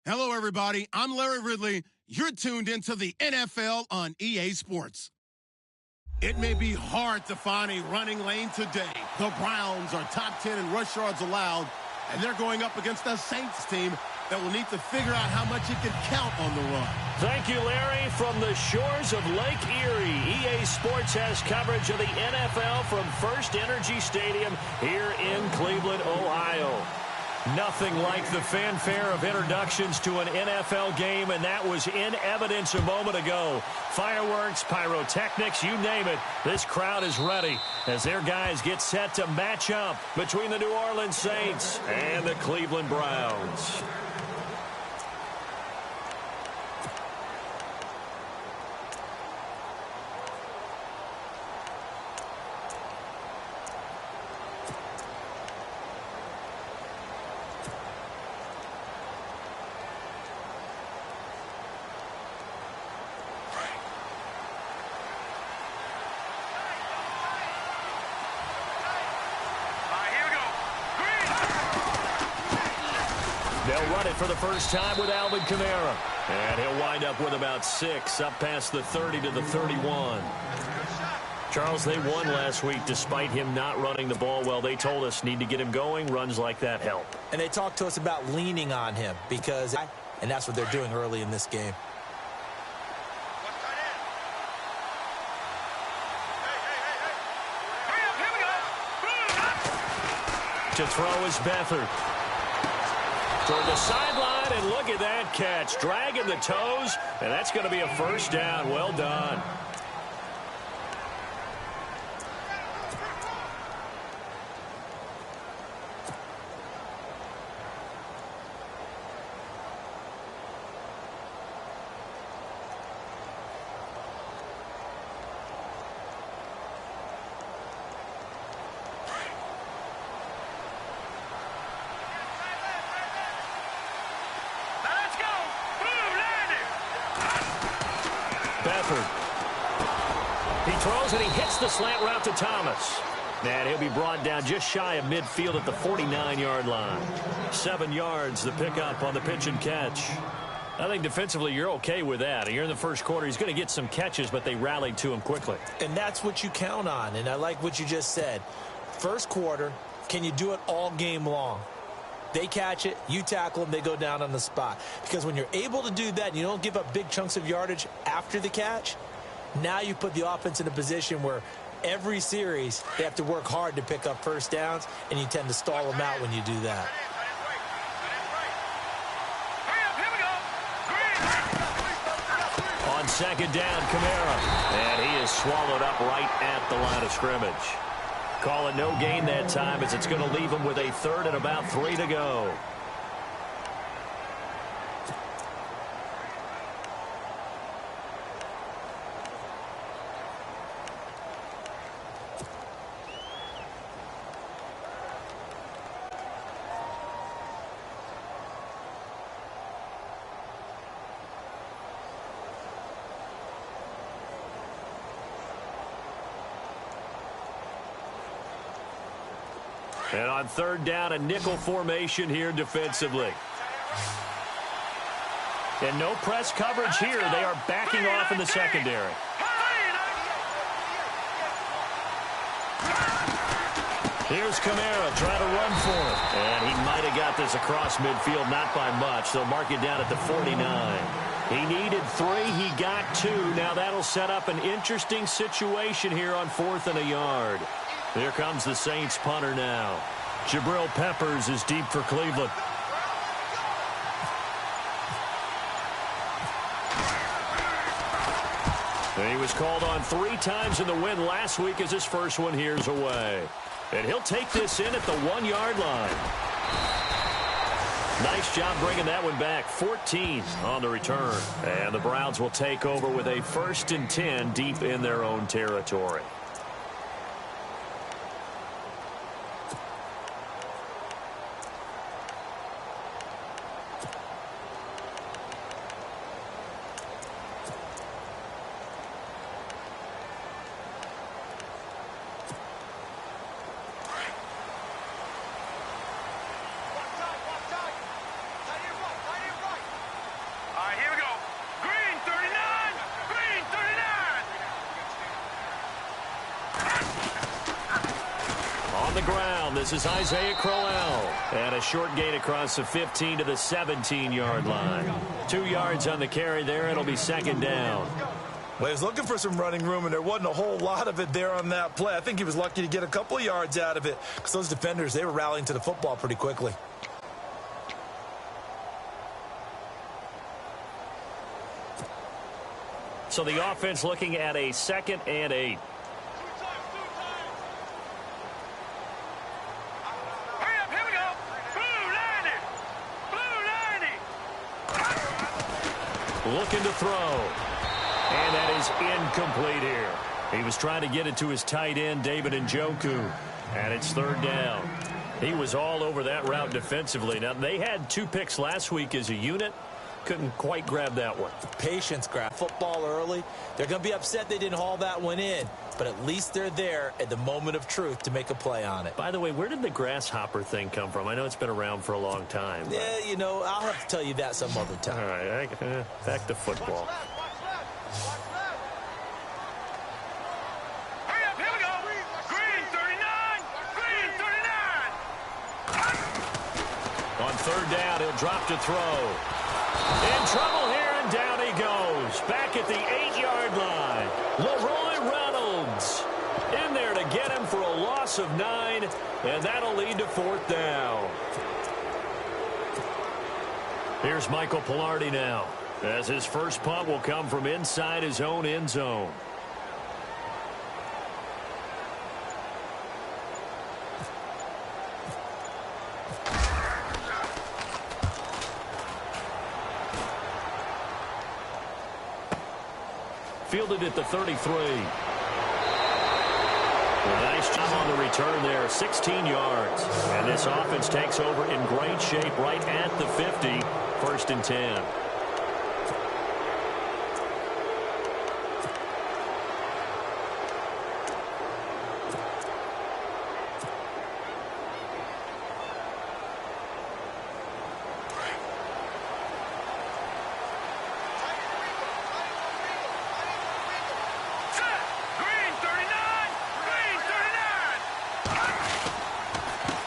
Hello, everybody. I'm Larry Ridley. You're tuned into the NFL on EA Sports. It may be hard to find a running lane today. The Browns are top 10 in rush yards allowed, and they're going up against a Saints team that will need to figure out how much it can count on the run. Thank you, Larry. From the shores of Lake Erie, EA Sports has coverage of the NFL from First Energy Stadium here in Cleveland, Ohio. Nothing like the fanfare of introductions to an NFL game, and that was in evidence a moment ago. Fireworks, pyrotechnics, you name it. This crowd is ready as their guys get set to match up between the New Orleans Saints and the Cleveland Browns. They'll run it for the first time with Alvin Kamara. And he'll wind up with about 6, up past the 30 to the 31. Charles, they won last week despite him not running the ball well. They told us need to get him going. Runs like that help. And they talked to us about leaning on him and that's what they're doing early in this game. To throw is Beathard. Toward the sideline, and look at that catch. Dragging the toes, and that's going to be a first down. Well done. He throws and he hits the slant route to Thomas. And he'll be brought down just shy of midfield at the 49-yard line. 7 yards the pickup on the pitch and catch. I think defensively you're okay with that. Here in the first quarter, he's going to get some catches, but they rallied to him quickly. And that's what you count on, and I like what you just said. First quarter, can you do it all game long? They catch it, you tackle them, they go down on the spot. Because when you're able to do that and you don't give up big chunks of yardage after the catch, now you put the offense in a position where every series they have to work hard to pick up first downs, and you tend to stall them out when you do that. On second down, Kamara. And he is swallowed up right at the line of scrimmage. Call it no gain that time as it's going to leave him with a third and about 3 to go. And on third down, a nickel formation here defensively. And no press coverage here. They are backing off in the secondary. Here's Kamara trying to run for it. And he might have got this across midfield, not by much. They'll mark it down at the 49. He needed 3. He got 2. Now that'll set up an interesting situation here on 4th and a yard. Here comes the Saints punter now. Jabril Peppers is deep for Cleveland. And he was called on 3 times in the win last week as his first one here's away. And he'll take this in at the 1-yard line. Nice job bringing that one back. 14 on the return. And the Browns will take over with a 1st and 10 deep in their own territory. the ground. This is Isaiah Crowell. And a short gain across the 15 to the 17-yard line. 2 yards on the carry there. It'll be second down. Well, he was looking for some running room, and there wasn't a whole lot of it there on that play. I think he was lucky to get a couple of yards out of it because those defenders, they were rallying to the football pretty quickly. So the offense looking at a 2nd and 8. Looking to throw. And that is incomplete here. He was trying to get it to his tight end, David Njoku. And it's 3rd down. He was all over that route defensively. Now, they had 2 picks last week as a unit. Couldn't quite grab that one. Patience, grab football early. They're going to be upset they didn't haul that one in. But at least they're there at the moment of truth to make a play on it. By the way, where did the grasshopper thing come from? I know it's been around for a long time. But... yeah, you know, I'll have to tell you that some other time. All right, back to football. On 3rd down, he'll drop to throw. In trouble here, and down he goes. Back at the 8-yard line. Leroy Reynolds in there to get him for a loss of 9, and that'll lead to 4th down. Here's Michael Pilardi now, as his first punt will come from inside his own end zone. Fielded at the 33. Nice job on the return there, 16 yards. And this offense takes over in great shape right at the 50, 1st and 10.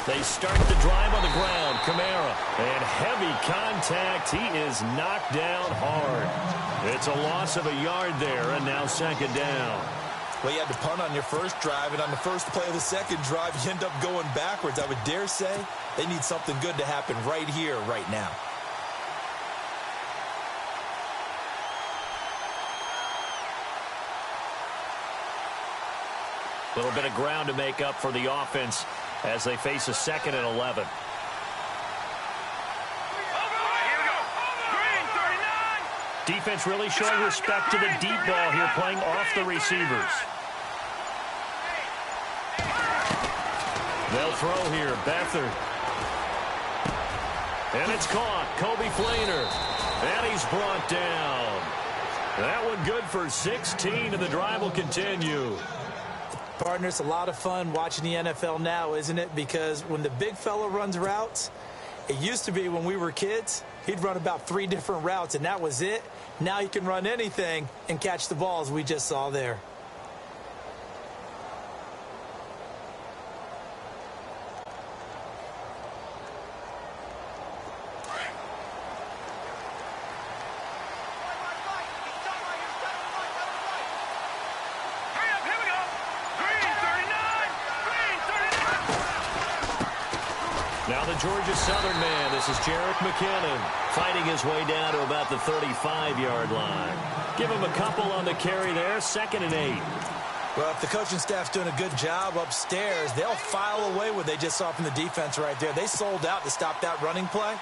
They start the drive on the ground. Kamara. And heavy contact. He is knocked down hard. It's a loss of a yard there, and now 2nd down. Well, you had to punt on your first drive, and on the first play of the second drive, you end up going backwards. I would dare say they need something good to happen right here, right now. A little bit of ground to make up for the offense as they face a 2nd and 11. Defense really showing respect to the deep ball here, playing off the receivers. They'll throw here. Beathard. And it's caught. Kobe Flainer. And he's brought down. That one good for 16, and the drive will continue. Partner, it's a lot of fun watching the NFL now, isn't it? Because when the big fella runs routes, it used to be when we were kids, he'd run about 3 different routes, and that was it. Now he can run anything and catch the balls we just saw there. Now the Georgia Southern man, this is Jerick McKinnon, fighting his way down to about the 35-yard line. Give him a couple on the carry there, 2nd and 8. Well, if the coaching staff's doing a good job upstairs, they'll file away what they just saw from the defense right there. They sold out to stop that running play.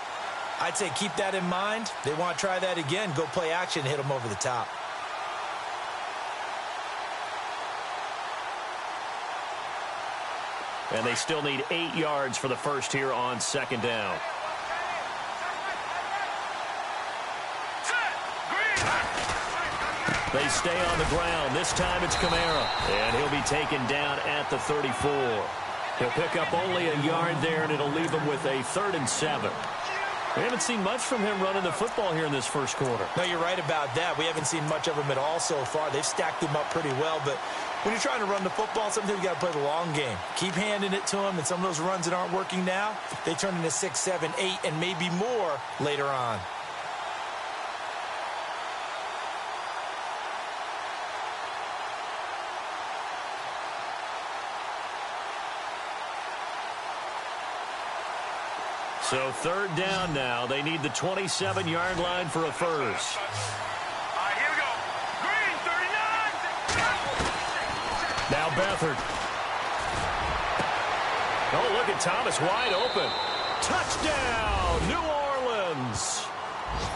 I'd say keep that in mind. They want to try that again, go play action, hit them over the top. And they still need 8 yards for the first here on 2nd down. They stay on the ground. This time it's Kamara. And he'll be taken down at the 34. He'll pick up only a yard there, and it'll leave him with a 3rd and 7. We haven't seen much from him running the football here in this first quarter. No, you're right about that. We haven't seen much of him at all so far. They've stacked him up pretty well, but When you're trying to run the football, sometimes you got to play the long game. Keep handing it to them, and some of those runs that aren't working now, they turn into 6, 7, 8, and maybe more later on. So third down now. They need the 27-yard line for a first. All right, here we go. Green, 39. Now Beathard. Oh, look at Thomas wide open. Touchdown, New Orleans.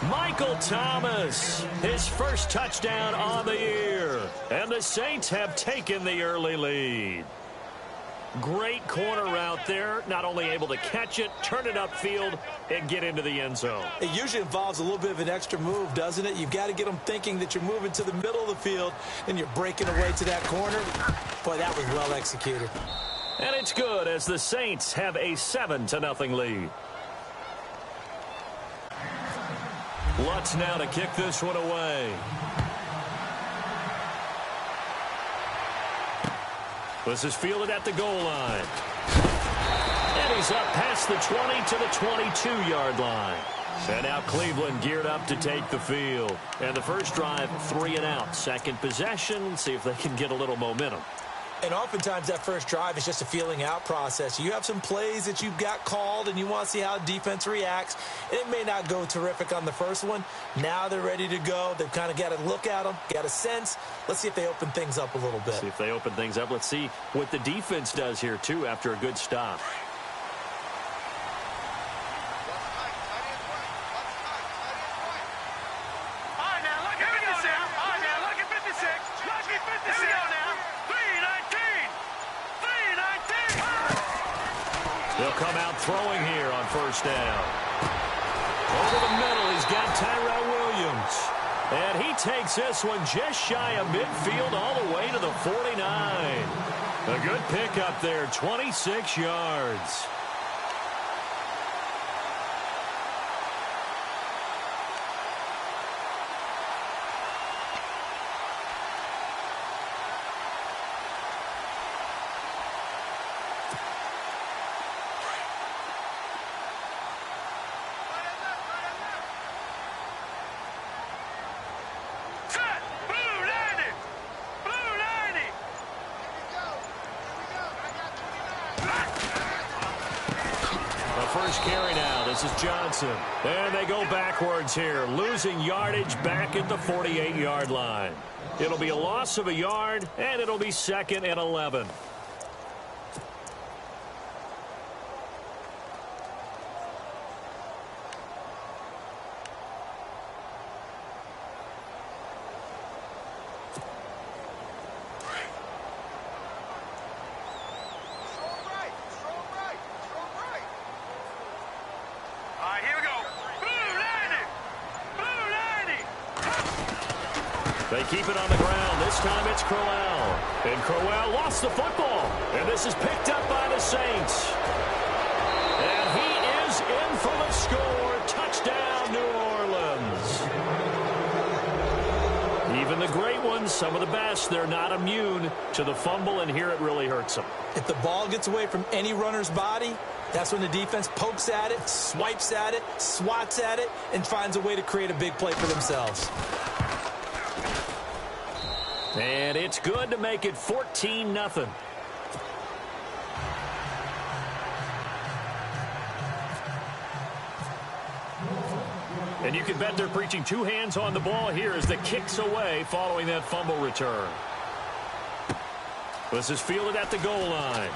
Michael Thomas, his first touchdown on the year. And the Saints have taken the early lead. Great corner route there. Not only able to catch it, turn it upfield, and get into the end zone. It usually involves a little bit of an extra move, doesn't it? You've got to get them thinking that you're moving to the middle of the field and you're breaking away to that corner. Boy, that was well executed. And it's good as the Saints have a 7-0 lead. Lutz now to kick this one away. This is fielded at the goal line. And he's up past the 20 to the 22-yard line. And now Cleveland geared up to take the field. And the first drive, 3 and out. Second possession, see if they can get a little momentum. And oftentimes that first drive is just a feeling out process. You have some plays that you've got called and you want to see how defense reacts. And it may not go terrific on the first one. Now they're ready to go. They've kind of got to look at them, got a sense. Let's see if they open things up a little bit. See if they open things up. Let's see what the defense does here, too, after a good stop. They'll come out throwing here on first down. Over the middle, he's got Tyrell Williams. And he takes this one just shy of midfield all the way to the 49. A good pickup there, 26 yards. First carry now. This is Johnson. And they go backwards here, losing yardage back at the 48-yard line. It'll be a loss of a yard, and it'll be 2nd and 11. They keep it on the ground. This time it's Crowell. And Crowell lost the football. And this is picked up by the Saints. And he is in for the score. Touchdown, New Orleans. Even the great ones, some of the best, they're not immune to the fumble, and here it really hurts them. If the ball gets away from any runner's body, that's when the defense pokes at it, swipes at it, swats at it, and finds a way to create a big play for themselves. And it's good to make it 14-0. And you can bet they're preaching 2 hands on the ball here as the kick's away following that fumble return. This is fielded at the goal line.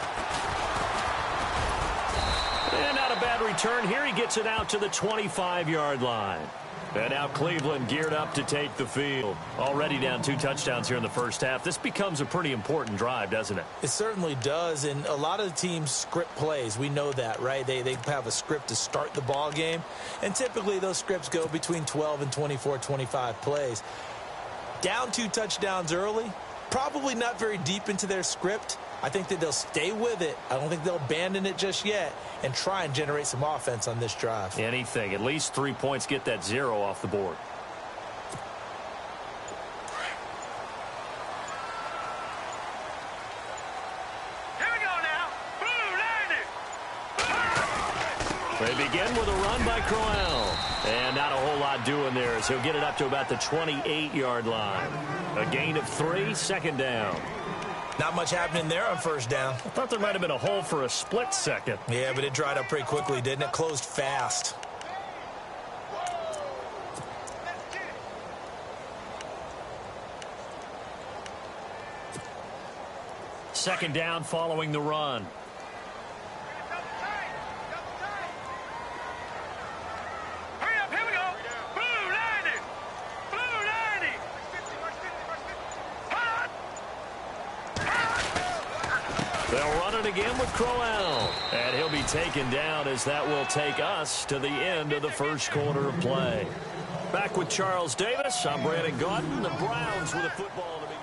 And not a bad return here. He gets it out to the 25-yard line. And now Cleveland geared up to take the field. Already down 2 touchdowns here in the first half. This becomes a pretty important drive, doesn't it? It certainly does, and a lot of the teams script plays. We know that, right? They have a script to start the ball game, and typically those scripts go between 12 and 24, 25 plays. Down 2 touchdowns early, probably not very deep into their script. I think that they'll stay with it. I don't think they'll abandon it just yet and try and generate some offense on this drive. Anything. At least 3 points, get that 0 off the board. begin with a run by Crowell. And not a whole lot doing there as he'll get it up to about the 28-yard line. A gain of 3, second down. Not much happening there on first down. I thought there might have been a hole for a split second. Yeah, but it dried up pretty quickly, didn't it? Closed fast. Second down following the run. Hurry up, here we go. Blue 90. Blue 90. Hot. They'll run it again with Crowell. And he'll be taken down as that will take us to the end of the first quarter of play. Back with Charles Davis. I'm Brandon Gaudin. The Browns with a football to begin.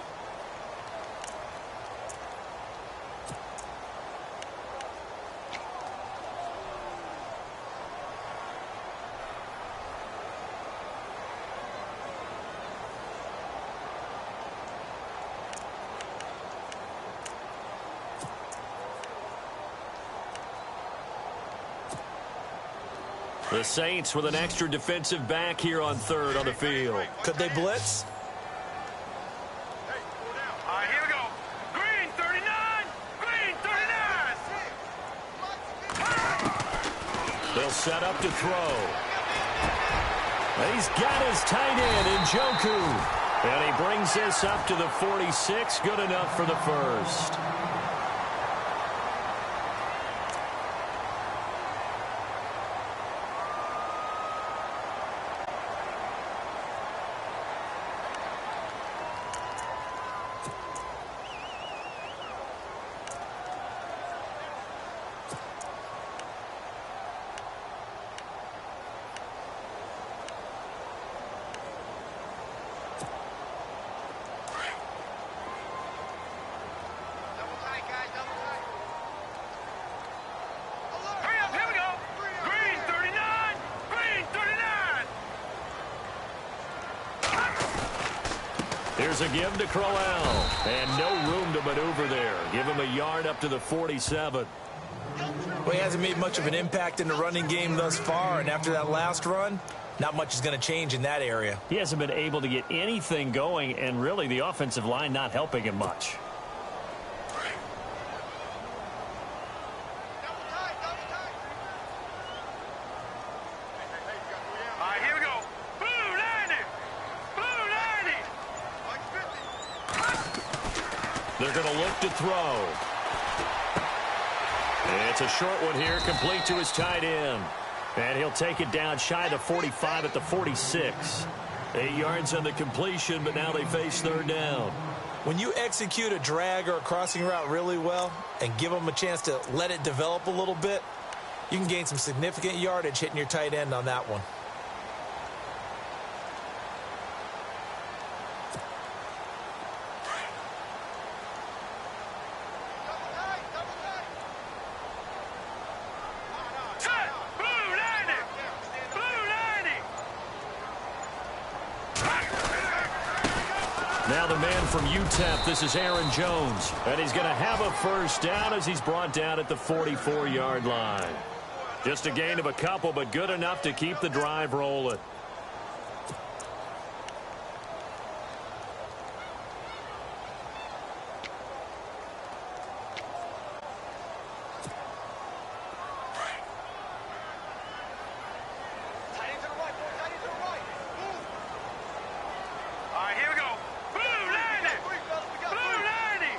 The Saints with an extra defensive back here on third on the field. Could they blitz? All right, here we go. Green 39. Green 39. They'll set up to throw. And he's got his tight end in Njoku. And he brings this up to the 46. Good enough for the first. Hurry up, here we go. Green 39. Green 39. Here's a give to Crowell. And no room to maneuver there. Give him a yard up to the 47. Well, he hasn't made much of an impact in the running game thus far, and after that last run, not much is going to change in that area. He hasn't been able to get anything going, and really the offensive line not helping him much. All right, here we go. Blue 90. Blue 90. They're going to look to throw. It's a short one here, complete to his tight end. And he'll take it down shy of the 45 at the 46. 8 yards on the completion, but now they face third down. When you execute a drag or a crossing route really well and give them a chance to let it develop a little bit, you can gain some significant yardage hitting your tight end on that one. Set. Blue 90. Blue 90. Now the man from UTEP, this is Aaron Jones. And he's going to have a first down as he's brought down at the 44-yard line. Just a gain of a couple, but good enough to keep the drive rolling. All right, here we go. Blue 90. Blue 90.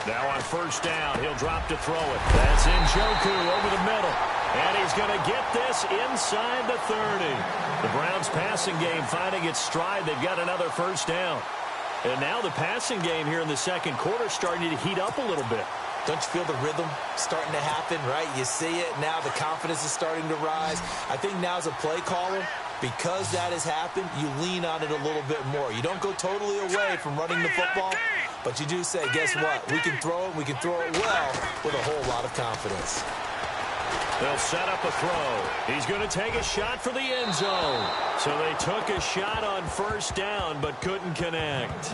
Now on first down, he'll drop to throw it. That's Njoku over the middle. And he's going to get this inside the 30. The Browns passing game finding its stride. They've got another first down. And now the passing game here in the second quarter starting to heat up a little bit. Don't you feel the rhythm starting to happen, right? You see it now. The confidence is starting to rise. I think now as a play caller, because that has happened, you lean on it a little bit more. You don't go totally away from running the football, but you do say, guess what? We can throw it. We can throw it well with a whole lot of confidence. They'll set up a throw. He's going to take a shot for the end zone. So they took a shot on first down but couldn't connect.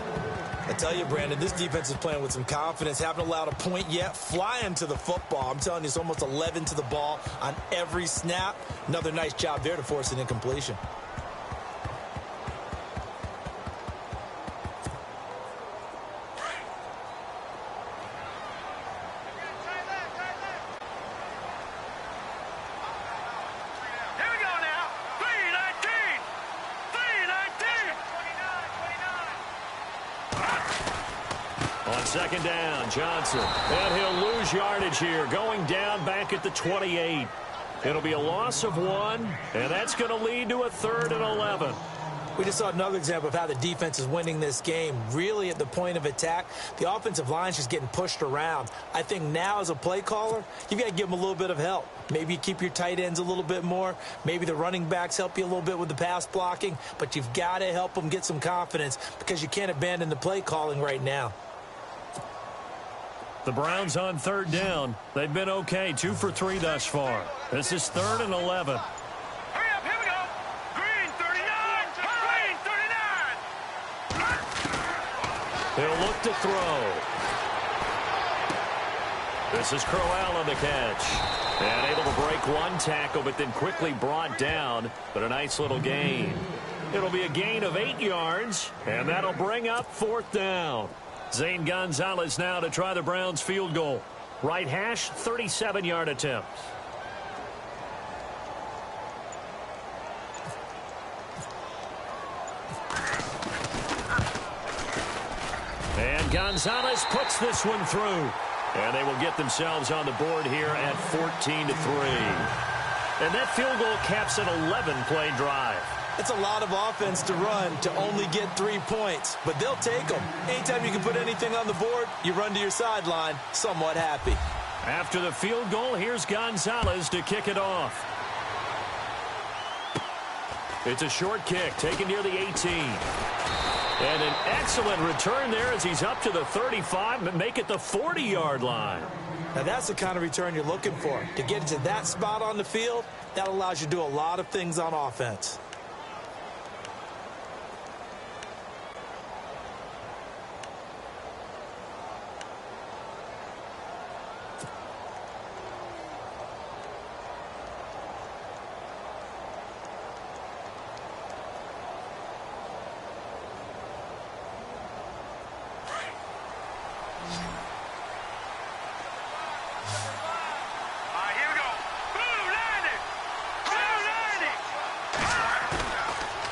I tell you, Brandon, this defense is playing with some confidence. Haven't allowed a point yet. Flying to the football. I'm telling you, it's almost 11 to the ball on every snap. Another nice job there to force an incompletion. Second down, Johnson. And he'll lose yardage here, going down back at the 28. It'll be a loss of 1, and that's going to lead to a 3rd and 11. We just saw another example of how the defense is winning this game. Really at the point of attack, the offensive line's just getting pushed around. I think now as a play caller, you've got to give them a little bit of help. Maybe you keep your tight ends a little bit more. Maybe the running backs help you a little bit with the pass blocking. But you've got to help them get some confidence because you can't abandon the play calling right now. The Browns on 3rd down. They've been okay, 2 for 3 thus far. This is 3rd and 11. Hurry up, here we go. Green 39. Green 39. He'll look to throw. This is Crowell on the catch. And able to break 1 tackle, but then quickly brought down. But a nice little gain. It'll be a gain of 8 yards, and that'll bring up 4th down. Zane Gonzalez now to try the Browns field goal. Right hash, 37-yard attempt. And Gonzalez puts this one through. And they will get themselves on the board here at 14-3. And that field goal caps an 11-play drive. It's a lot of offense to run to only get 3 points, but they'll take them. Anytime you can put anything on the board, you run to your sideline, somewhat happy. After the field goal, here's Gonzalez to kick it off. It's a short kick taken near the 18. And an excellent return there as he's up to the 35 and make it the 40-yard line. Now that's the kind of return you're looking for. To get to that spot on the field, that allows you to do a lot of things on offense.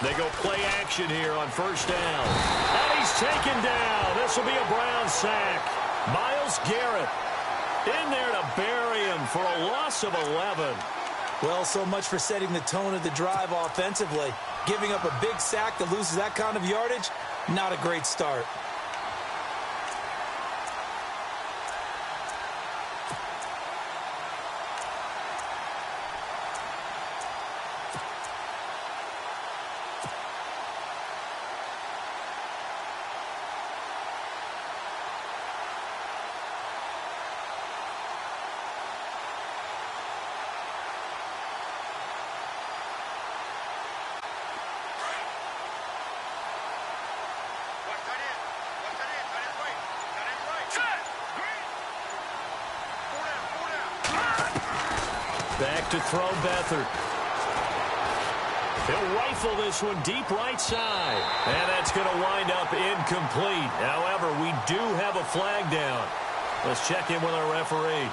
They go play action here on first down. And he's taken down. This will be a Brown sack. Myles Garrett in there to bury him for a loss of 11. Well, so much for setting the tone of the drive offensively. Giving up a big sack that loses that kind of yardage, not a great start. Back to throw Beathard. He'll rifle this one deep right side. And that's going to wind up incomplete. However, we do have a flag down. Let's check in with our referee.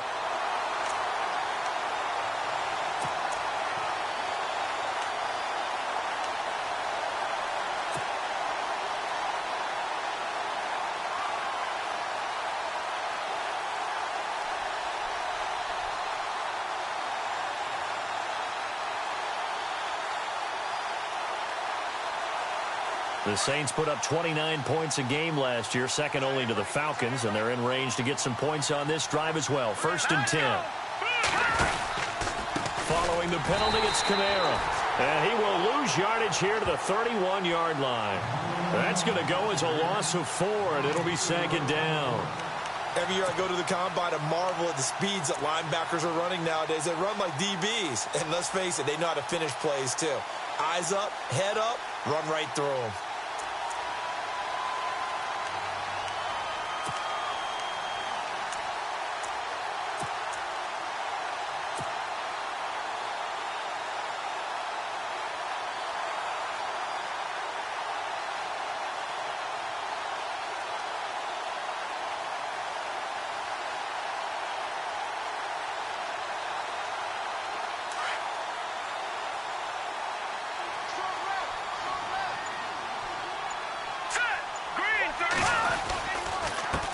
The Saints put up 29 points a game last year, second only to the Falcons, and they're in range to get some points on this drive as well. 1st and 10. Following the penalty, it's Kamara. And he will lose yardage here to the 31-yard line. That's going to go as a loss of 4, and it'll be 2nd down. Every year I go to the combine and marvel at the speeds that linebackers are running nowadays. They run like DBs. And let's face it, they know how to finish plays too. Eyes up, head up, run right through them.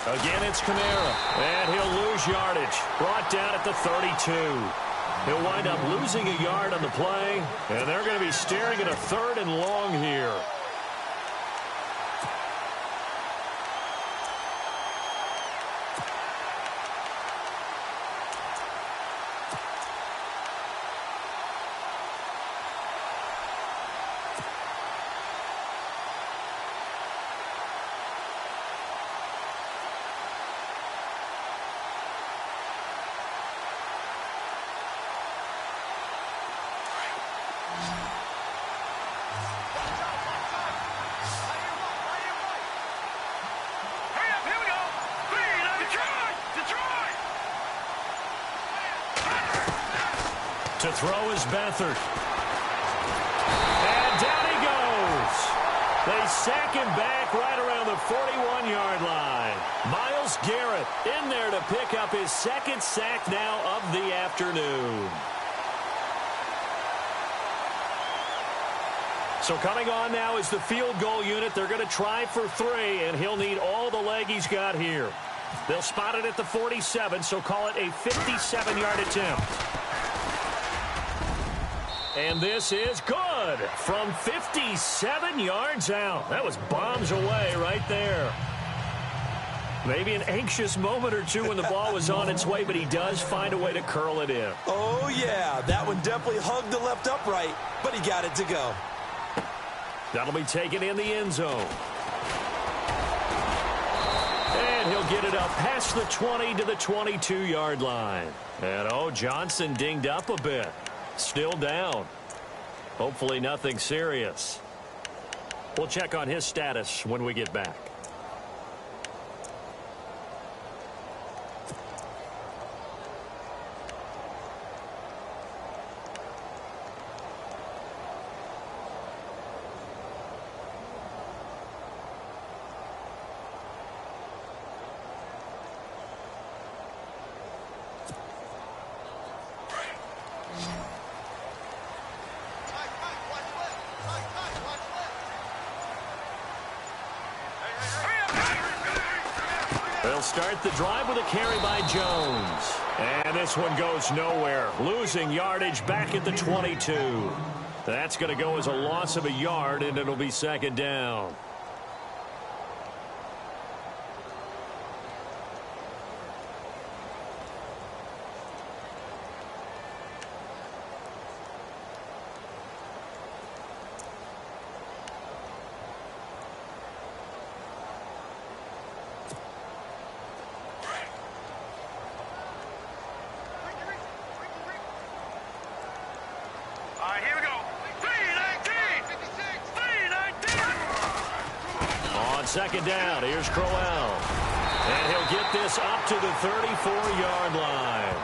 Again, it's Kamara, and he'll lose yardage. Brought down at the 32. He'll wind up losing a yard on the play, and they're going to be staring at a 3rd and long here. To throw is Beathard. And down he goes. They sack him back right around the 41-yard line. Myles Garrett in there to pick up his 2nd sack now of the afternoon. So coming on now is the field goal unit. They're going to try for 3, and he'll need all the leg he's got here. They'll spot it at the 47, so call it a 57-yard attempt. And this is good from 57 yards out. That was bombs away right there. Maybe an anxious moment or two when the ball was on its way, but he does find a way to curl it in. Oh, yeah. That one definitely hugged the left upright, but he got it to go. That'll be taken in the end zone. And he'll get it up past the 20 to the 22-yard line. And, Johnson dinged up a bit. Still down. Hopefully nothing serious. We'll check on his status when we get back. They'll start the drive with a carry by Jones. And this one goes nowhere. Losing yardage back at the 22. That's going to go as a loss of a yard, and it'll be 2nd down. Second down, here's Crowell. And he'll get this up to the 34-yard line.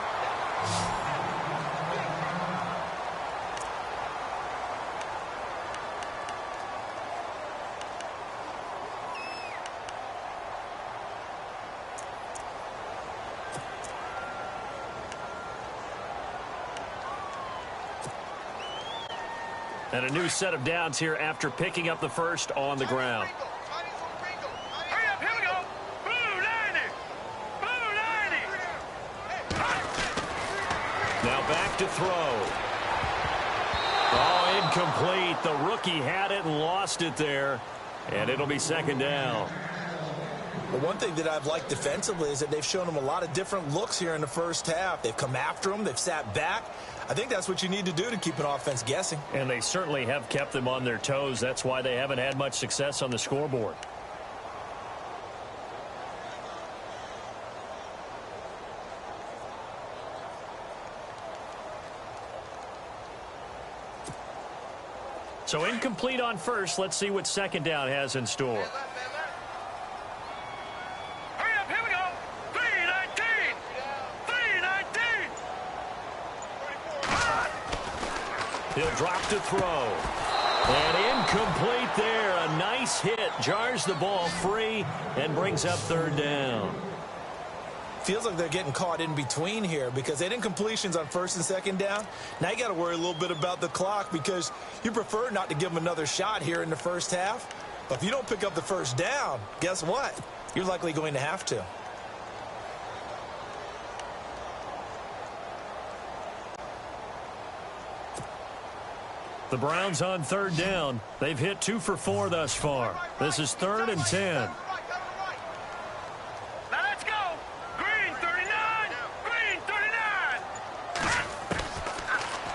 And a new set of downs here after picking up the first on the ground. Now back to throw. Oh, incomplete. The rookie had it and lost it there. And it'll be 2nd down. Well, one thing that I've liked defensively is that they've shown him a lot of different looks here in the first half. They've come after him. They've sat back. I think that's what you need to do to keep an offense guessing. And they certainly have kept them on their toes. That's why they haven't had much success on the scoreboard. So incomplete on first. Let's see what second down has in store. Hurry up, here we go. 319. 319. He'll drop to throw. And incomplete there. A nice hit. Jars the ball free and brings up third down. Feels like they're getting caught in between here because they didn't completions on first and second down. Now you got to worry a little bit about the clock because you prefer not to give them another shot here in the first half. But if you don't pick up the first down, guess what? You're likely going to have to. The Browns on third down. They've hit 2 for 4 thus far. This is 3rd and 10.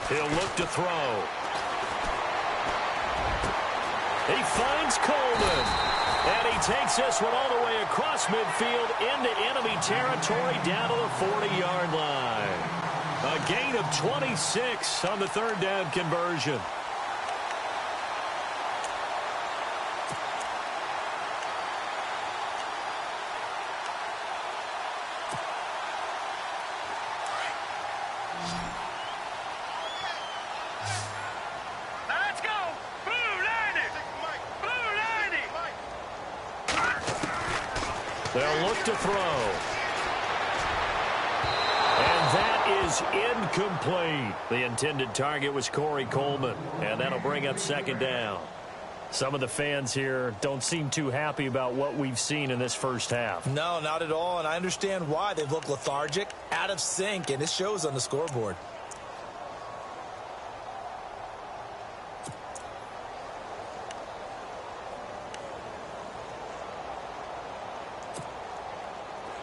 He'll look to throw. He finds Coleman. And he takes this one all the way across midfield into enemy territory down to the 40-yard line. A gain of 26 on the third down conversion. They'll look to throw. And that is incomplete. The intended target was Corey Coleman, and that'll bring up second down. Some of the fans here don't seem too happy about what we've seen in this first half. No, not at all, and I understand why. They've looked lethargic, out of sync, and it shows on the scoreboard.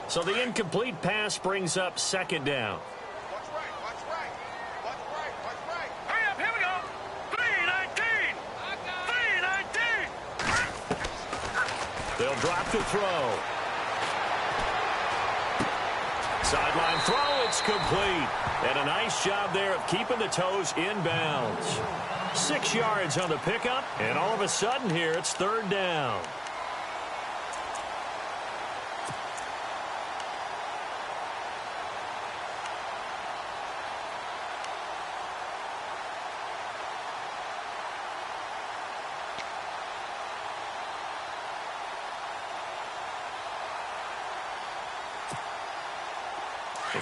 So the incomplete pass brings up second down. Watch right, watch right. Watch right, watch right. Hurry up, here we go. 319. 319. They'll drop to throw. Sideline throw, it's complete. And a nice job there of keeping the toes inbounds. 6 yards on the pickup, and all of a sudden here it's third down.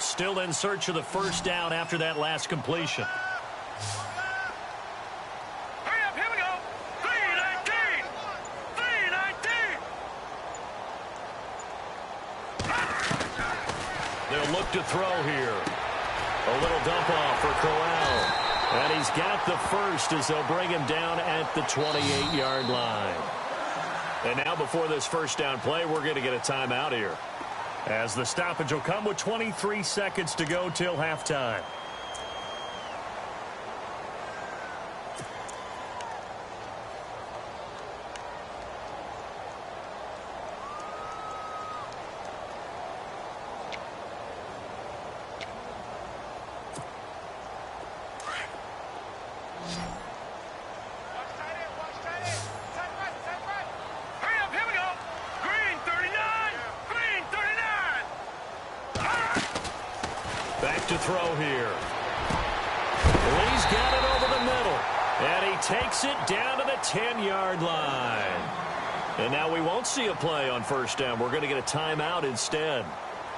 Still in search of the first down after that last completion. Hurry up, here we go. 319. 319. They'll look to throw here. A little dump off for Corral. And he's got the first as they'll bring him down at the 28-yard line. And now before this first down play, we're going to get a timeout here, as the stoppage will come with 23 seconds to go till halftime. To throw here. He's got it over the middle. And he takes it down to the 10-yard line. And now we won't see a play on first down. We're going to get a timeout instead,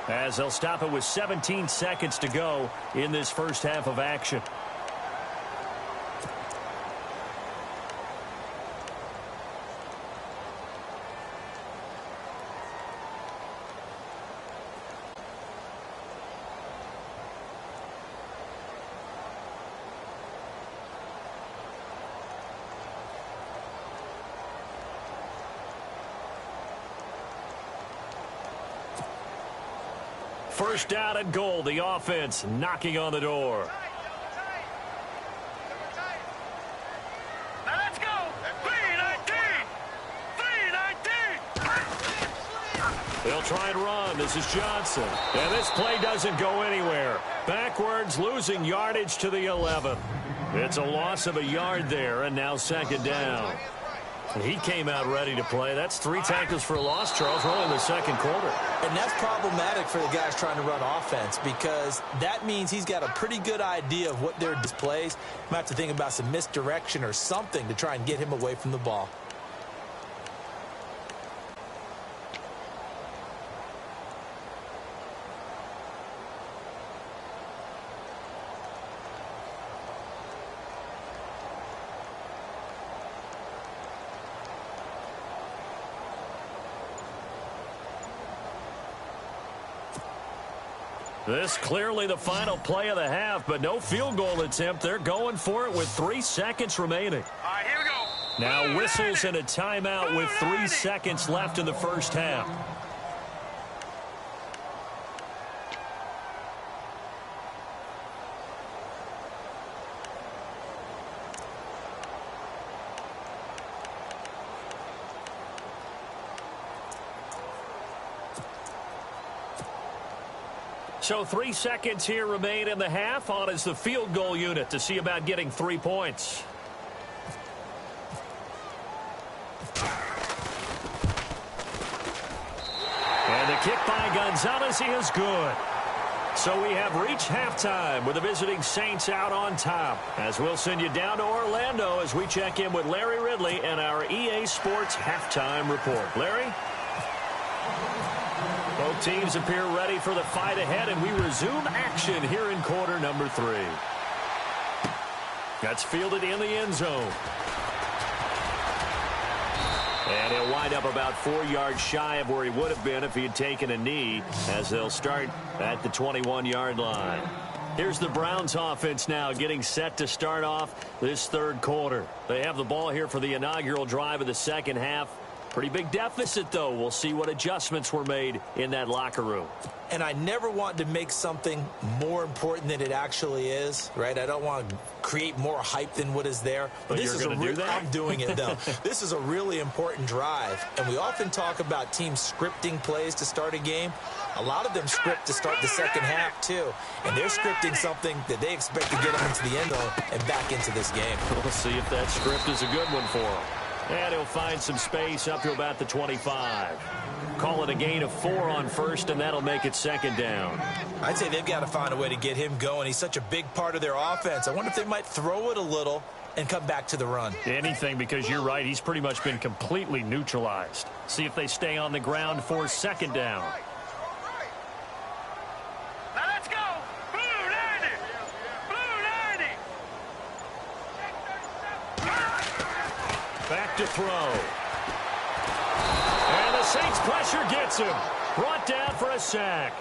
as they'll stop it with 17 seconds to go in this first half of action. First down and goal. The offense knocking on the door. Now let's go. 319. 319. They'll try and run. This is Johnson. And this play doesn't go anywhere. Backwards, losing yardage to the 11. It's a loss of a yard there, and now second down. He came out ready to play. That's 3 tackles for a loss, Charles. We're only in the second quarter. And that's problematic for the guys trying to run offense because that means he's got a pretty good idea of what their displays. Might have to think about some misdirection or something to try and get him away from the ball. This clearly the final play of the half, but no field goal attempt. They're going for it with 3 seconds remaining. All right, here we go. Now whistles and a timeout with 3 seconds left in the first half. So 3 seconds here remain in the half. On is the field goal unit to see about getting 3 points. And the kick by Gonzalez is good. So we have reached halftime with the visiting Saints out on top. As we'll send you down to Orlando as we check in with Larry Ridley and our EA Sports halftime report. Larry? Both teams appear ready for the fight ahead, and we resume action here in quarter number 3. That's fielded in the end zone. And he'll wind up about 4 yards shy of where he would have been if he had taken a knee, as they'll start at the 21-yard line. Here's the Browns offense now getting set to start off this third quarter. They have the ball here for the inaugural drive of the second half. Pretty big deficit, though. We'll see what adjustments were made in that locker room. And I never want to make something more important than it actually is, right? I don't want to create more hype than what is there. But this you're going to do that? I'm doing it, though. This is a really important drive. And we often talk about teams scripting plays to start a game. A lot of them script to start the second half, too. And they're scripting something that they expect to get them into the end zone and back into this game. We'll see if that script is a good one for him. And he'll find some space up to about the 25. Call it a gain of 4 on first, and that'll make it second down. I'd say they've got to find a way to get him going. He's such a big part of their offense. I wonder if they might throw it a little and come back to the run. Anything, because you're right. He's pretty much been completely neutralized. See if they stay on the ground for second down. Now let's go. Blue 90. Blue 90. Back to throw. And the Saints pressure gets him. Brought down for a sack.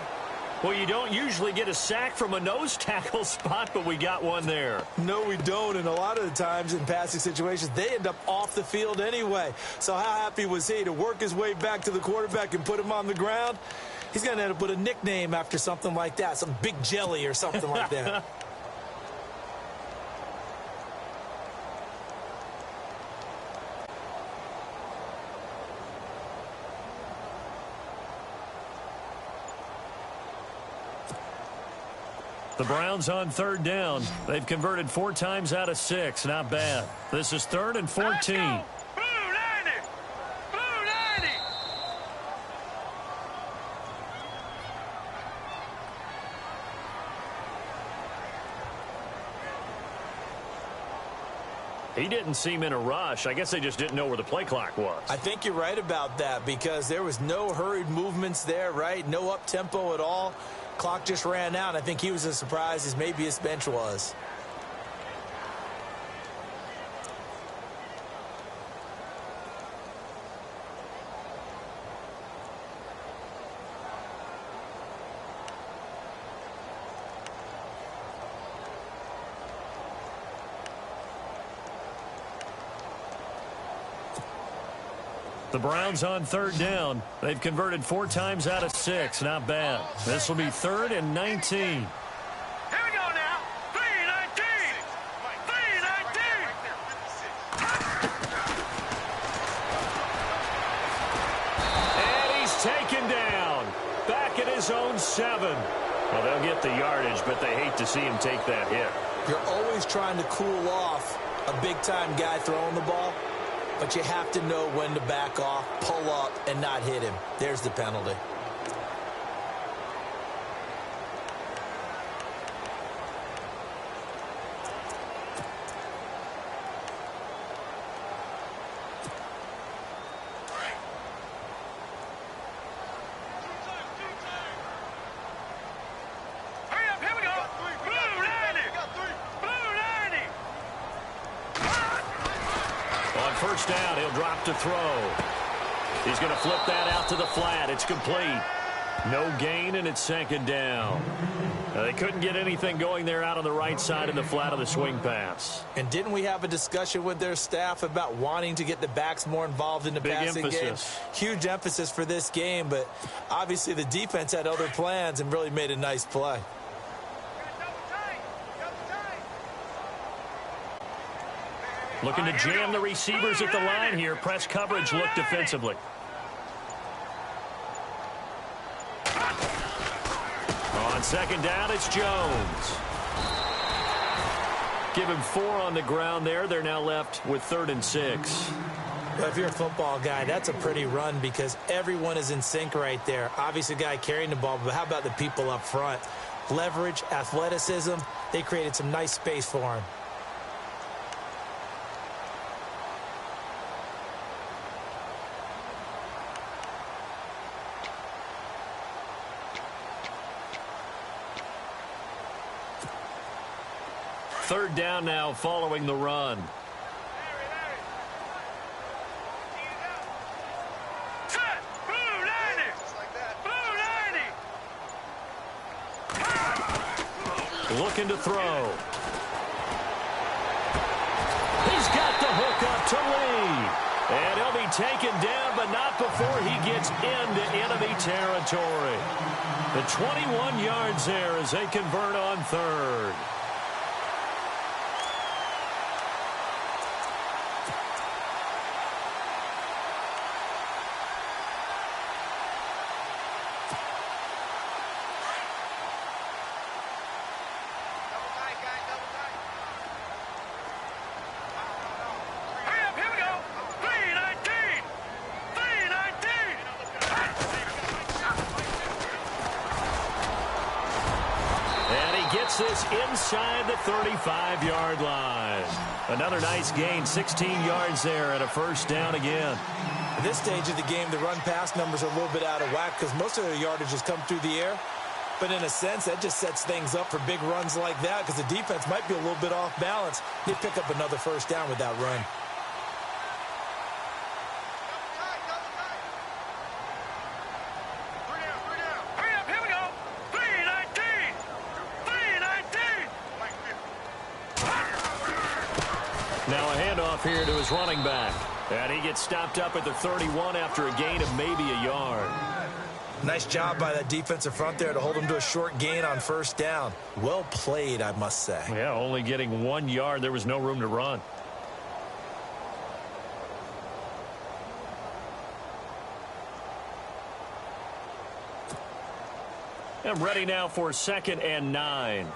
Well, you don't usually get a sack from a nose tackle spot, but we got one there. No, we don't. And a lot of the times in passing situations, they end up off the field anyway. So how happy was he to work his way back to the quarterback and put him on the ground? He's going to end up with a nickname after something like that, some Big Jelly or something like that. The Browns on third down. They've converted 4 times out of 6. Not bad. This is 3rd and 14. Blue 90. Blue 90. He didn't seem in a rush. I guess they just didn't know where the play clock was. I think you're right about that because there was no hurried movements there, right? No up-tempo at all. Clock just ran out. I think he was as surprised as maybe his bench was. The Browns on third down. They've converted 4 times out of 6. Not bad. This will be 3rd and 19. Here we go now. 319. 319. And he's taken down. Back at his own 7. Well, they'll get the yardage, but they hate to see him take that hit. You're always trying to cool off a big-time guy throwing the ball, but you have to know when to back off, pull up, and not hit him. There's the penalty. First down, he'll drop to throw. He's going to flip that out to the flat. It's complete. No gain, and it's second down. They couldn't get anything going there out on the right side in the flat of the swing pass. And didn't we have a discussion with their staff about wanting to get the backs more involved in the passing game? Huge emphasis for this game, but obviously the defense had other plans and really made a nice play. Looking to jam the receivers at the line here. Press coverage look defensively. On second down, it's Jones. Give him 4 on the ground there. They're now left with 3rd and 6. Well, if you're a football guy, that's a pretty run because everyone is in sync right there. Obviously, the guy carrying the ball, but how about the people up front? Leverage, athleticism, they created some nice space for him. Third down now following the run. Looking to throw. He's got the hook up to Lee. And he'll be taken down, but not before he gets into enemy territory. The 21 yards there as they convert on 3rd. This inside the 35-yard line. Another nice gain, 16 yards there and a first down again. At this stage of the game, the run-pass numbers are a little bit out of whack because most of their yardage has come through the air. But in a sense, that just sets things up for big runs like that because the defense might be a little bit off balance. They pick up another first down with that run. Here to his running back. And he gets stopped up at the 31 after a gain of maybe a yard. Nice job by that defensive front there to hold him to a short gain on first down. Well played, I must say. Yeah, only getting 1 yard. There was no room to run. And ready now for 2nd and 9.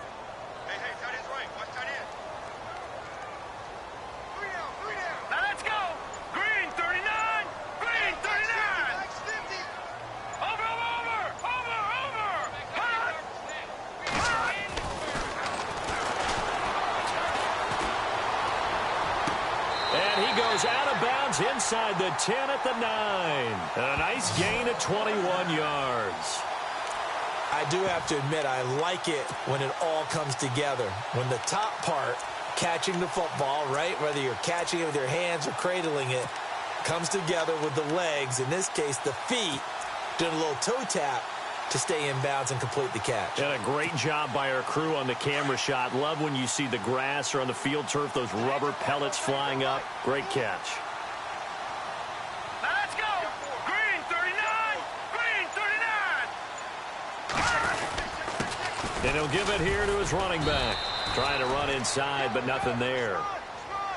Inside the 10 at the 9. And a nice gain of 21 yards. I do have to admit, I like it when it all comes together. When the top part, catching the football, right, whether you're catching it with your hands or cradling it, comes together with the legs, in this case the feet, doing a little toe tap to stay in bounds and complete the catch. And a great job by our crew on the camera shot. Love when you see the grass or on the field turf, those rubber pellets flying up. Great catch. And he'll give it here to his running back. Trying to run inside, but nothing there.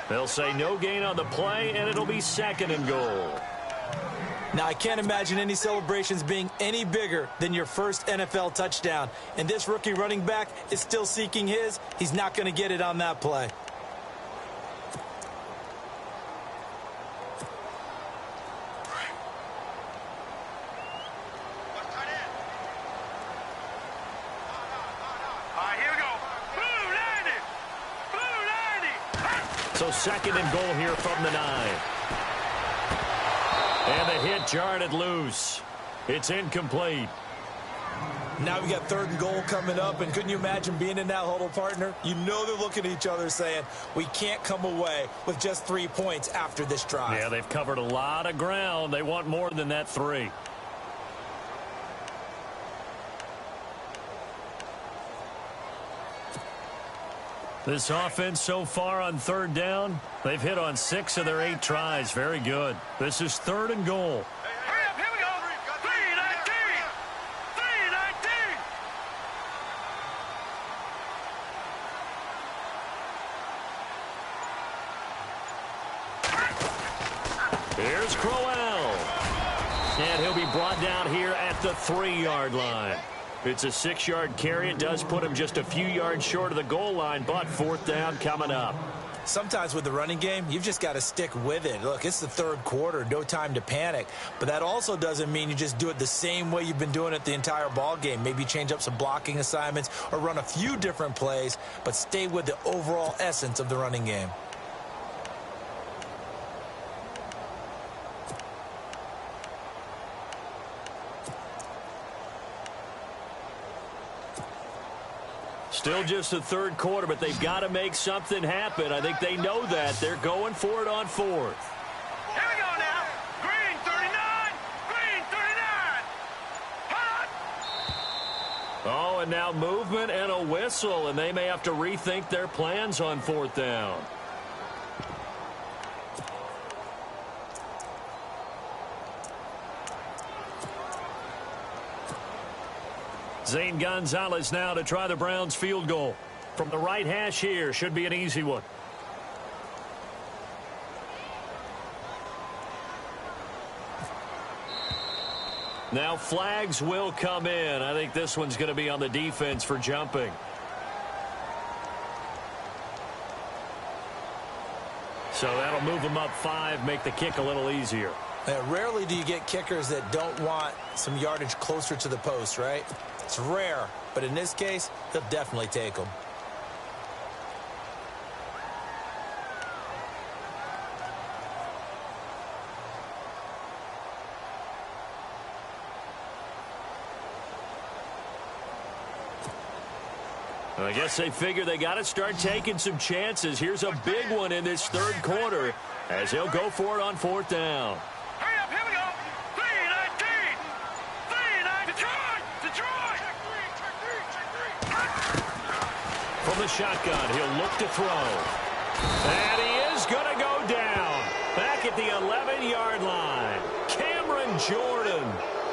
They'll say no gain on the play, and it'll be 2nd and goal. Now, I can't imagine any celebrations being any bigger than your first NFL touchdown. And this rookie running back is still seeking his. He's not going to get it on that play. So second and goal here from the 9. And the hit jarred it loose. It's incomplete. Now we got third and goal coming up, and couldn't you imagine being in that huddle, partner? You know they're looking at each other saying, we can't come away with just 3 points after this drive. Yeah, they've covered a lot of ground. They want more than that 3. This offense so far on third down, they've hit on 6 of their 8 tries. Very good. This is third and goal. Hurry up, here we go. 3-19. 3-19. Here's Crowell. And he'll be brought down here at the 3-yard line. It's a 6-yard carry. It does put him just a few yards short of the goal line, but fourth down coming up. Sometimes with the running game, you've just got to stick with it. Look, it's the third quarter, no time to panic. But that also doesn't mean you just do it the same way you've been doing it the entire ball game. Maybe change up some blocking assignments or run a few different plays, but stay with the overall essence of the running game. Still just the third quarter, but they've got to make something happen. I think they know that. They're going for it on fourth. Here we go now. Green 39. Green 39. Hot. Oh, and now movement and a whistle, and they may have to rethink their plans on fourth down. Zane Gonzalez now to try the Browns field goal. From the right hash here, should be an easy one. Now flags will come in. I think this one's going to be on the defense for jumping. So that'll move them up 5, make the kick a little easier. Rarely do you get kickers that don't want some yardage closer to the post, right? It's rare, but in this case, they'll definitely take them. I guess they figure they got to start taking some chances. Here's a big one in this third quarter as they'll go for it on fourth down. Hurry up, here we go. 3-19. 3-19. Detroit. From the shotgun, he'll look to throw. And he is going to go down. Back at the 11-yard line. Cameron Jordan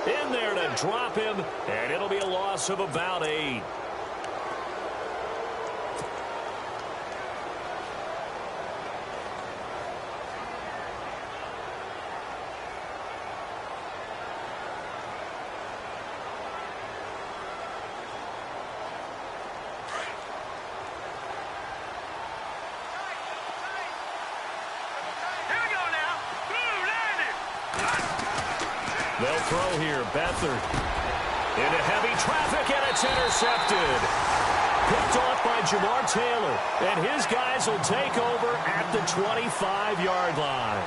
in there to drop him, and it'll be a loss of about 8. They'll throw here. Beathard into heavy traffic, and it's intercepted. Picked off by Jamar Taylor, and his guys will take over at the 25-yard line.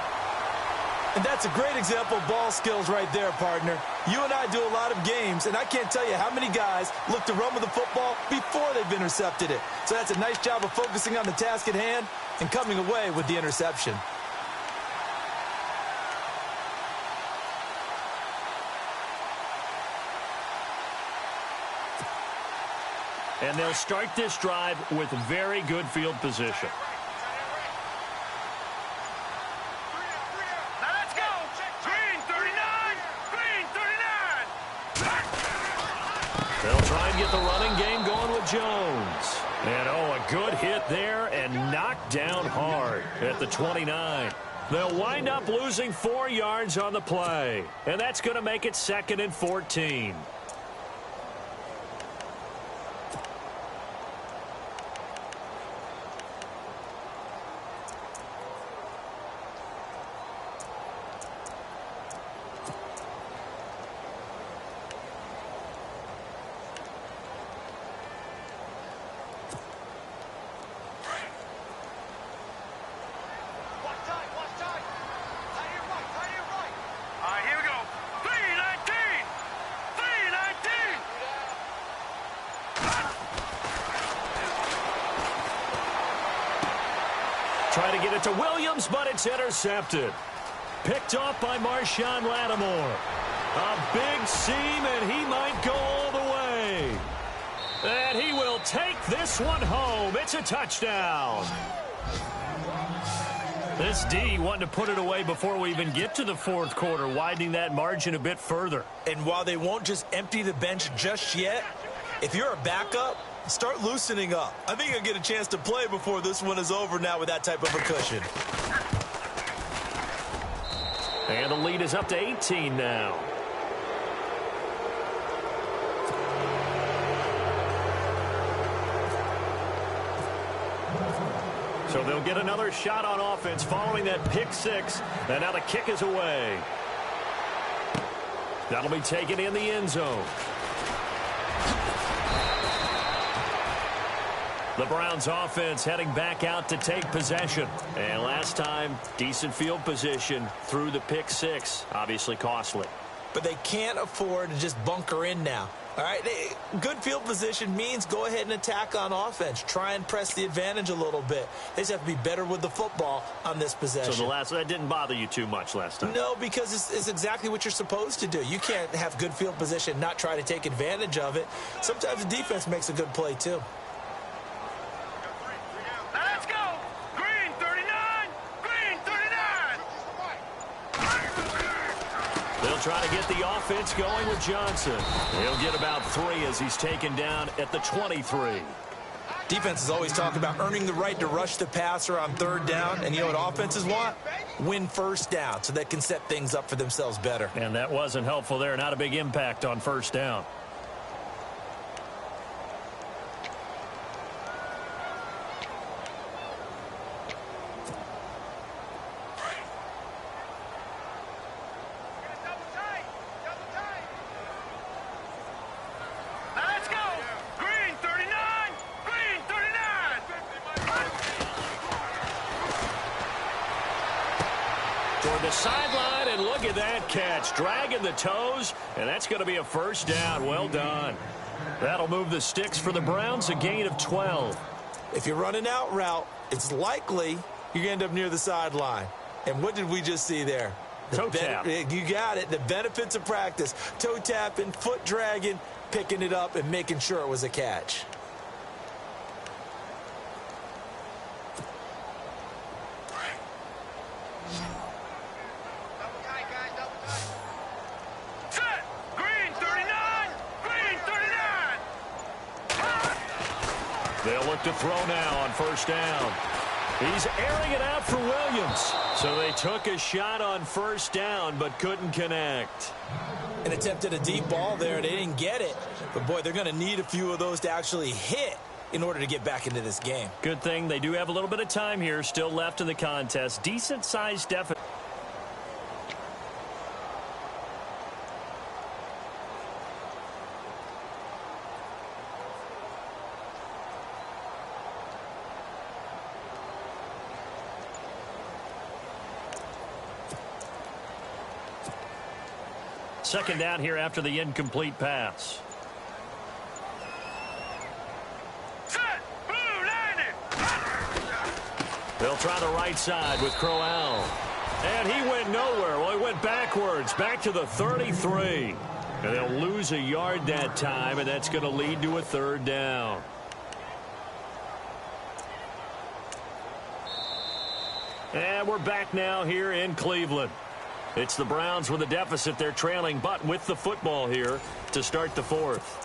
And that's a great example of ball skills right there, partner. You and I do a lot of games, and I can't tell you how many guys look to run with the football before they've intercepted it. So that's a nice job of focusing on the task at hand and coming away with the interception. And they'll start this drive with very good field position. Now let's go. Green 39. Green 39. They'll try and get the running game going with Jones. And, oh, a good hit there and knocked down hard at the 29. They'll wind up losing 4 yards on the play, and that's going to make it 2nd and 14. Try to get it to Williams, but it's intercepted. Picked off by Marshawn Lattimore. A big seam, and he might go all the way. And he will take this one home. It's a touchdown. This D wanted to put it away before we even get to the 4th quarter, widening that margin a bit further. And while they won't just empty the bench just yet, if you're a backup, start loosening up. I think you'll get a chance to play before this one is over now with that type of a cushion. And the lead is up to 18 now. So they'll get another shot on offense following that pick 6. And now the kick is away. That'll be taken in the end zone. The Browns offense heading back out to take possession. And last time, decent field position through the pick 6. Obviously costly. But they can't afford to just bunker in now. All right, good field position means go ahead and attack on offense. Try and press the advantage a little bit. They just have to be better with the football on this possession. So that didn't bother you too much last time? No, because it's exactly what you're supposed to do. You can't have good field position, not try to take advantage of it. Sometimes the defense makes a good play, too. Let's go! Green 39! Green 39! They'll try to get the offense going with Johnson. He'll get about 3 as he's taken down at the 23. Defenses always talk about earning the right to rush the passer on 3rd down. And you know what offenses want? Win 1st down so they can set things up for themselves better. And that wasn't helpful there. Not a big impact on 1st down. Toward the sideline, and look at that catch. Dragging the toes, and that's going to be a 1st down. Well done. That'll move the sticks for the Browns, a gain of 12. If you're running out route, it's likely you're going to end up near the sideline. And what did we just see there? Toe tap. You got it. The benefits of practice. Toe tapping, foot dragging, picking it up, and making sure it was a catch. They'll look to throw now on 1st down. He's airing it out for Williams. So they took a shot on 1st down but couldn't connect. An attempt at a deep ball there. They didn't get it. But, boy, they're going to need a few of those to actually hit in order to get back into this game. Good thing they do have a little bit of time here still left in the contest. Decent-sized deficit. Second down here after the incomplete pass. They'll try the right side with Crowell. And he went nowhere. Well, he went backwards, back to the 33. And they'll lose a yard that time, and that's going to lead to a 3rd down. And we're back now here in Cleveland. It's the Browns with a deficit. They're trailing, but with the football here to start the 4th.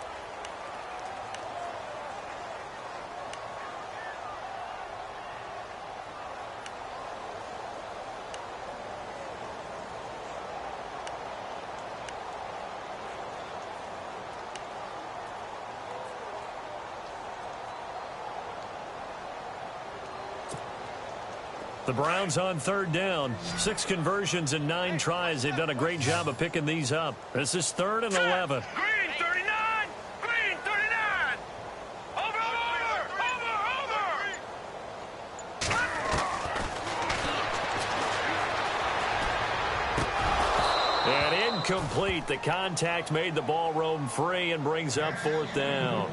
The Browns on third down. 6 conversions and 9 tries. They've done a great job of picking these up. This is 3rd and 11. Green 39! Green 39! Over! And incomplete. The contact made the ball roam free and brings up 4th down.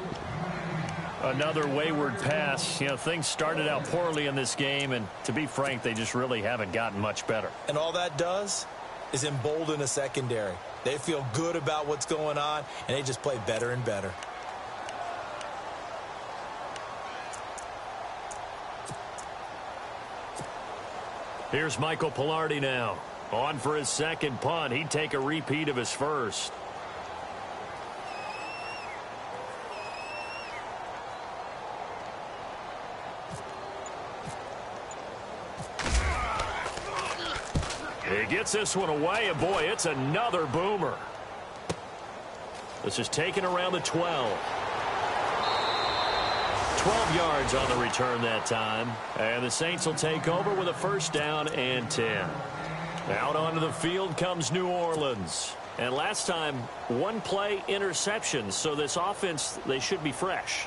Another wayward pass. You know, things started out poorly in this game, and to be frank, they just really haven't gotten much better. And all that does is embolden a secondary. They feel good about what's going on, and they just play better and better. Here's Michael Pilardi now. On for his second punt. He'd take a repeat of his first. He gets this one away, and boy, it's another boomer. This is taken around the 12. 12 yards on the return that time. And the Saints will take over with a 1st down and 10. Out onto the field comes New Orleans. And last time, 1-play interception. So this offense, they should be fresh.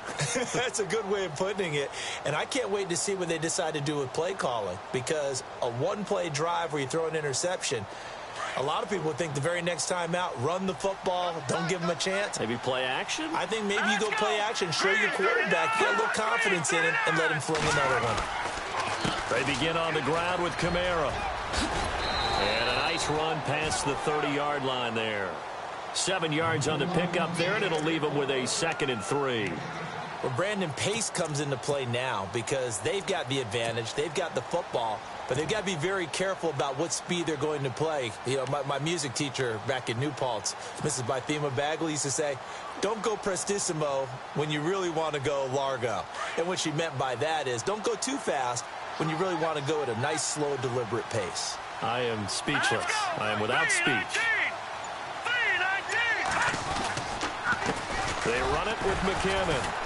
That's a good way of putting it. And I can't wait to see what they decide to do with play calling. Because a 1-play drive where you throw an interception, a lot of people would think the very next time out, run the football, don't give them a chance. Maybe play action? I think maybe you go play action, show your quarterback, get a little confidence in him, and let him fling another one. They begin on the ground with Kamara. And a nice run past the 30-yard line there. 7 yards on the pickup there, and it'll leave them with a 2nd and 3. Well, Brandon, pace comes into play now because they've got the advantage. They've got the football, but they've got to be very careful about what speed they're going to play. You know, my music teacher back in New Paltz, Mrs. Bythema Bagley, used to say, don't go prestissimo when you really want to go largo. And what she meant by that is don't go too fast when you really want to go at a nice, slow, deliberate pace. I am speechless. I am without speech. They run it with McKinnon.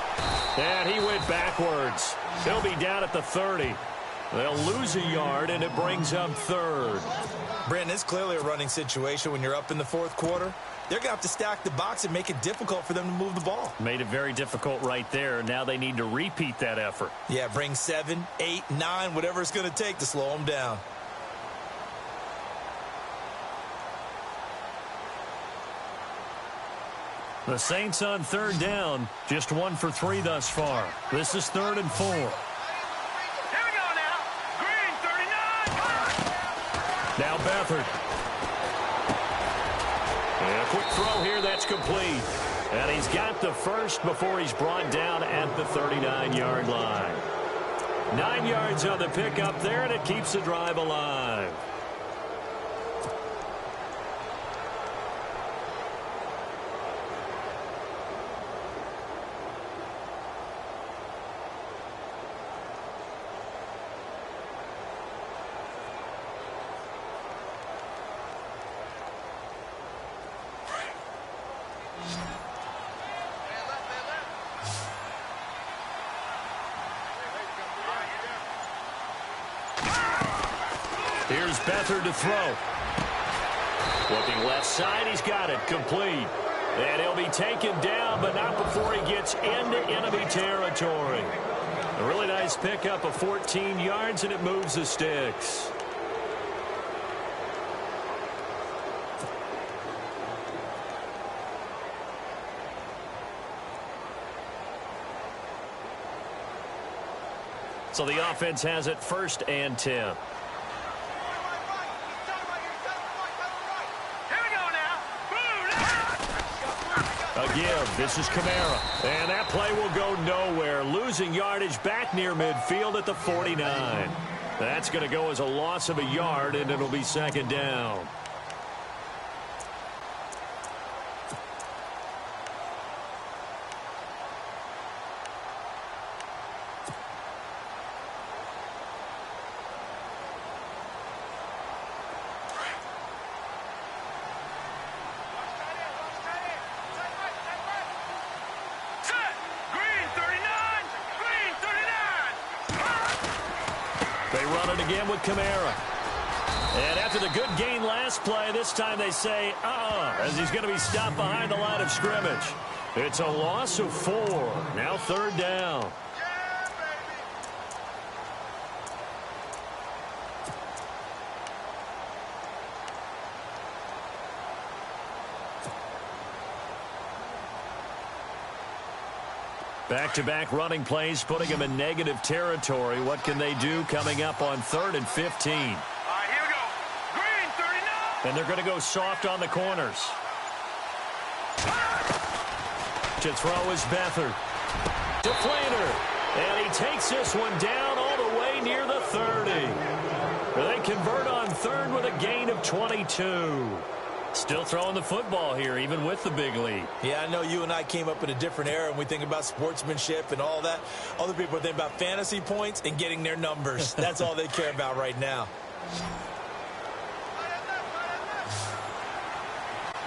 And he went backwards. He'll be down at the 30. They'll lose a yard, and it brings up 3rd. Brandon, it's clearly a running situation when you're up in the 4th quarter. They're going to have to stack the box and make it difficult for them to move the ball. Made it very difficult right there. Now they need to repeat that effort. Yeah, bring 7, 8, 9, whatever it's going to take to slow them down. The Saints on 3rd down, just 1 for 3 thus far. This is 3rd and 4. Here we go now. Green 39. Now Beathard. And a quick throw here, that's complete. And he's got the first before he's brought down at the 39-yard line. 9 yards on the pickup there, and it keeps the drive alive. Here's Beathard to throw. Looking left side, he's got it, complete. And he'll be taken down, but not before he gets into enemy territory. A really nice pickup of 14 yards, and it moves the sticks. So the offense has it 1st and 10. A give. This is Kamara. And that play will go nowhere. Losing yardage back near midfield at the 49. That's going to go as a loss of a yard, and it'll be 2nd down. run it again with Kamara. And after the good gain last play, this time they say, as he's going to be stopped behind the line of scrimmage. It's a loss of 4. Now 3rd down. Back-to-back running plays, putting them in negative territory. What can they do coming up on 3rd and 15? All right, here we go. Green, 39. And they're going to go soft on the corners. To throw is Beathard. To Flainer. And he takes this one down all the way near the 30. They convert on 3rd with a gain of 22. Still throwing the football here, even with the big lead. Yeah, I know you and I came up in a different era, and we think about sportsmanship and all that. Other people think about fantasy points and getting their numbers. That's all they care about right now.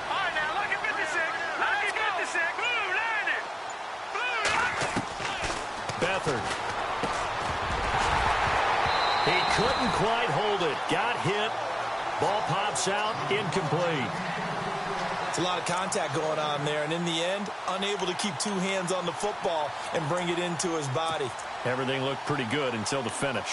All right, now, look at 56. Look at 56. Blue, landed. Blue, Beathard. He couldn't quite hold it. Got hit. Ball pops out, incomplete. It's a lot of contact going on there, and in the end, unable to keep 2 hands on the football and bring it into his body. Everything looked pretty good until the finish.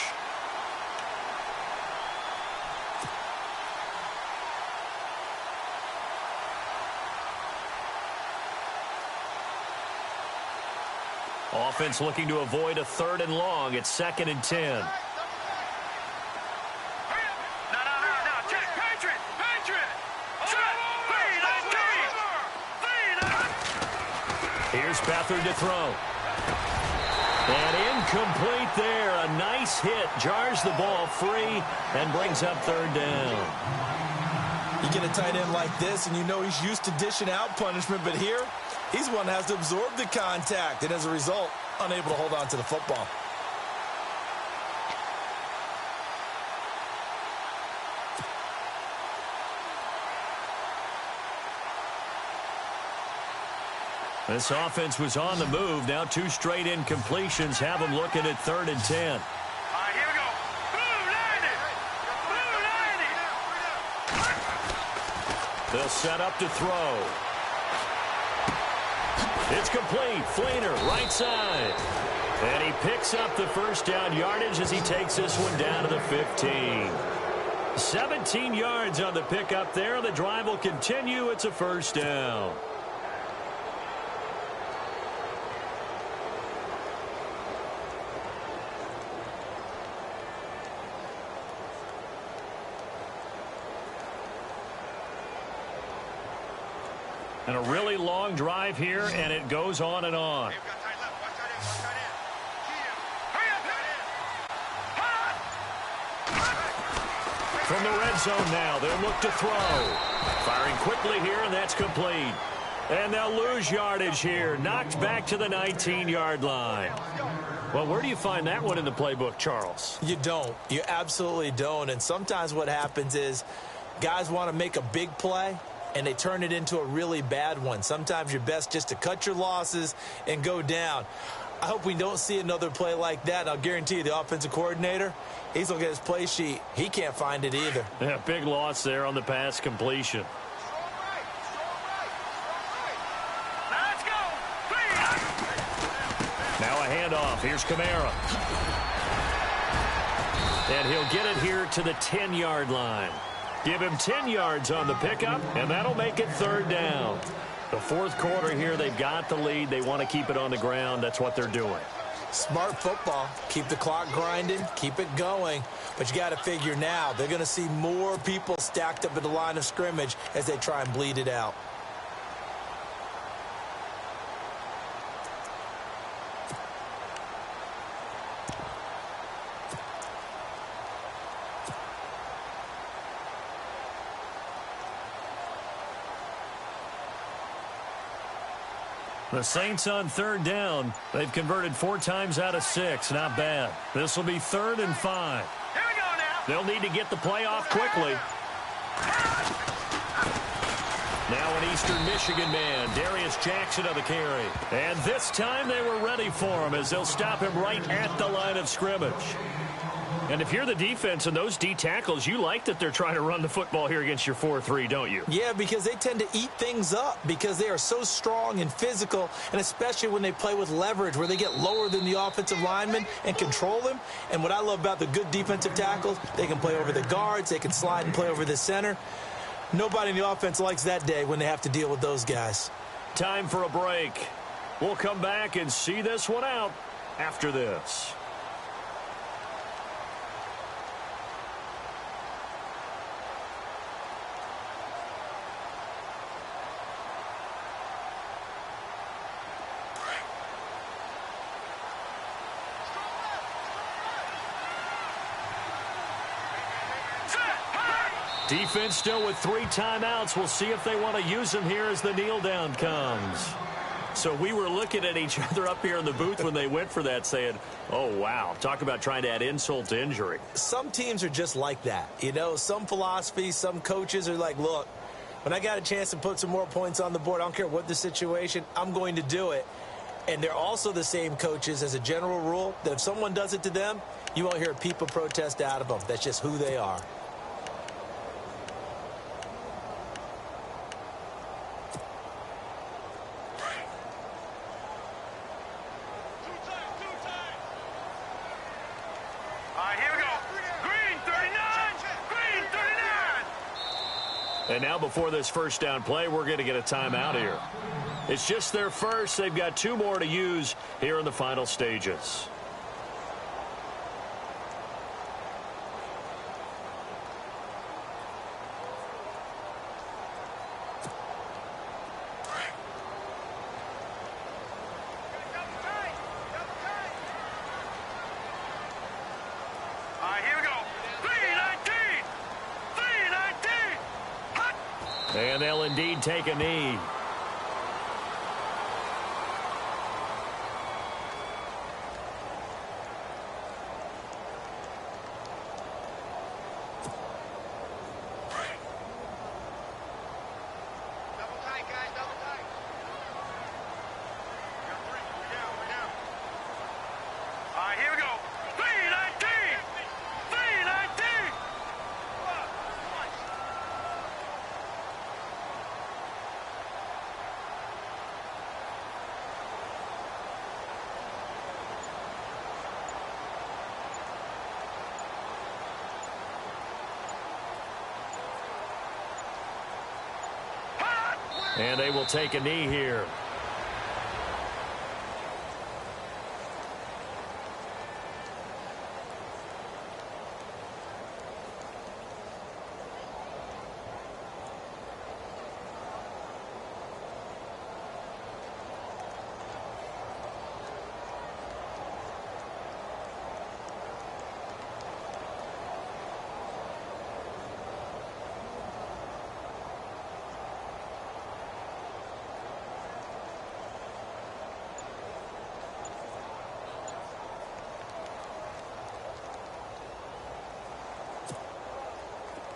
Offense looking to avoid a 3rd and long. It's 2nd and 10. Here's Beathard to throw. And incomplete there. A nice hit. Jars the ball free and brings up 3rd down. You get a tight end like this, and you know he's used to dishing out punishment, but here, he's one that has to absorb the contact, and as a result, unable to hold on to the football. This offense was on the move. Now 2 straight incompletions have them looking at 3rd and 10. all right, here we go. Blue, landed. Blue, landed. They'll set up to throw. It's complete. Flainer, right side. And he picks up the 1st down yardage as he takes this one down to the 15. 17 yards on the pickup there. The drive will continue. It's a 1st down. And a really long drive here, and it goes on and on. From the red zone now, they'll look to throw. Firing quickly here, and that's complete. And they'll lose yardage here. Knocked back to the 19-yard line. Well, where do you find that one in the playbook, Charles? You don't. You absolutely don't. And sometimes what happens is guys want to make a big play, and they turn it into a really bad one. Sometimes you're best just to cut your losses and go down. I hope we don't see another play like that. And I'll guarantee you the offensive coordinator, he's looking at his play sheet. He can't find it either. Yeah, big loss there on the pass completion. Let's go. Now a handoff. Here's Kamara. And he'll get it here to the 10-yard line. Give him 10 yards on the pickup, and that'll make it 3rd down. The 4th quarter here, they've got the lead. They want to keep it on the ground. That's what they're doing. Smart football. Keep the clock grinding. Keep it going. But you got to figure now, they're going to see more people stacked up at the line of scrimmage as they try and bleed it out. The Saints on 3rd down. They've converted 4 times out of 6. Not bad. This will be 3rd and 5. Here we go now. They'll need to get the play off quickly. Now an Eastern Michigan man, Darius Jackson of the carry. And this time they were ready for him as they'll stop him right at the line of scrimmage. And if you're the defense and those D tackles, you like that they're trying to run the football here against your 4-3, don't you? Yeah, because they tend to eat things up because they are so strong and physical, and especially when they play with leverage where they get lower than the offensive linemen and control them. And what I love about the good defensive tackles, they can play over the guards, they can slide and play over the center. Nobody in the offense likes that day when they have to deal with those guys. Time for a break. We'll come back and see this one out after this. Defense still with 3 timeouts. We'll see if they want to use them here as the kneel down comes. So we were looking at each other up here in the booth when they went for that saying, oh, wow, talk about trying to add insult to injury. Some teams are just like that. You know, some philosophies, some coaches are like, look, when I got a chance to put some more points on the board, I don't care what the situation, I'm going to do it. And they're also the same coaches as a general rule that if someone does it to them, you won't hear a peep of protest out of them. That's just who they are. And now before this first down play, we're going to get a timeout here. It's just their first. They've got 2 more to use here in the final stages. And they'll indeed take a knee. And they will take a knee here.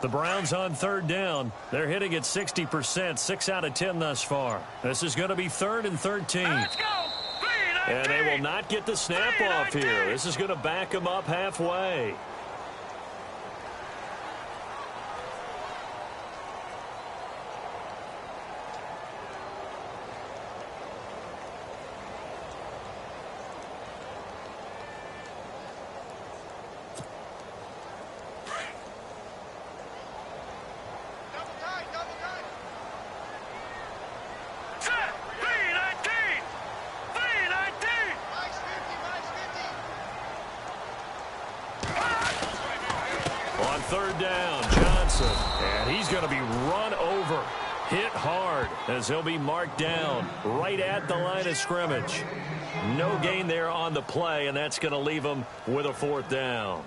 The Browns on 3rd down. They're hitting at 60%, 6 out of 10 thus far. This is going to be 3rd and 13. Let's go. And they will not get the snap off here. This is going to back them up halfway. On 3rd down, Johnson. And he's going to be run over. Hit hard as he'll be marked down right at the line of scrimmage. No gain there on the play, and that's going to leave him with a 4th down.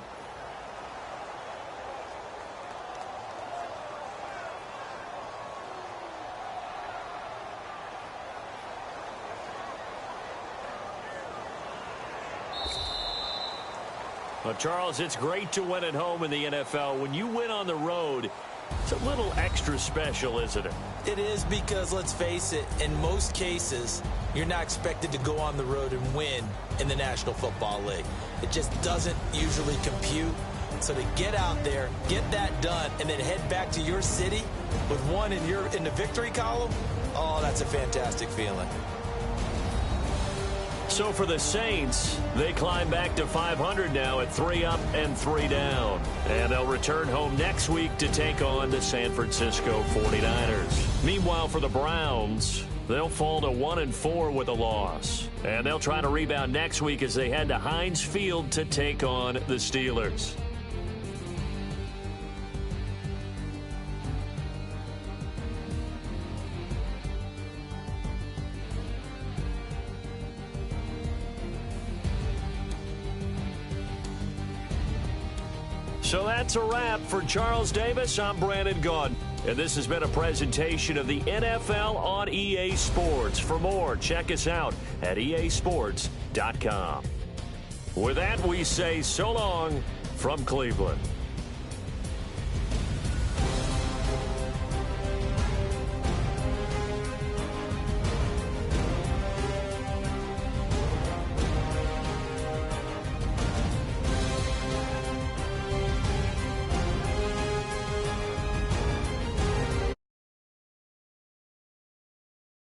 Well, Charles, it's great to win at home in the NFL. When you win on the road, it's a little extra special, isn't it? It is because, let's face it, in most cases, you're not expected to go on the road and win in the National Football League. It just doesn't usually compute. So to get out there, get that done, and then head back to your city with one in the victory column, oh, that's a fantastic feeling. So for the Saints, they climb back to 500 now at 3 up and 3 down. And they'll return home next week to take on the San Francisco 49ers. Meanwhile, for the Browns, they'll fall to 1-4 with a loss. And they'll try to rebound next week as they head to Heinz Field to take on the Steelers. So that's a wrap. For Charles Davis, I'm Brandon Gaudin. And this has been a presentation of the NFL on EA Sports. For more, check us out at easports.com. With that, we say so long from Cleveland.